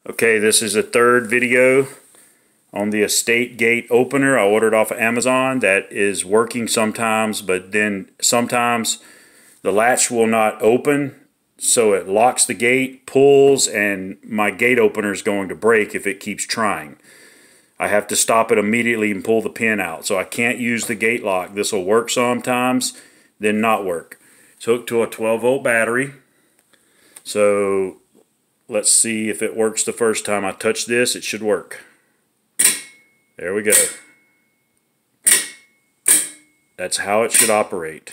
Okay, this is the third video on the estate gate opener I ordered off of Amazon that is working sometimes, but then sometimes the latch will not open, so it locks the gate, pulls, and my gate opener is going to break if it keeps trying. I have to stop it immediately and pull the pin out, so I can't use the gate lock. This will work sometimes, then not work. It's hooked to a 12-volt battery, so let's see if it works the first time I touch this. It should work. There we go. That's how it should operate.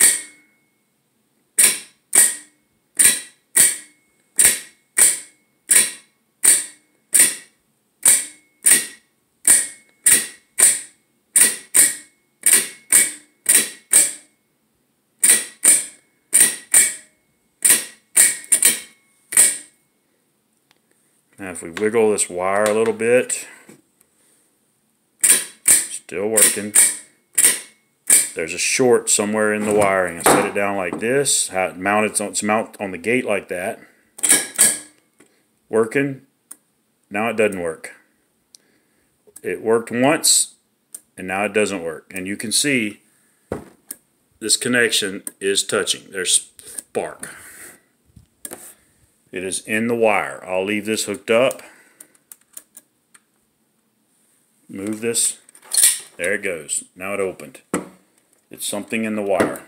Now if we wiggle this wire a little bit, still working. There's a short somewhere in the wiring. I set it down like this, how it mounted, it's mount on the gate like that. Working. Now it doesn't work. It worked once and now it doesn't work. And you can see this connection is touching. There's spark. It is in the wire. I'll leave this hooked up. Move this. There it goes. Now it opened. It's something in the wire.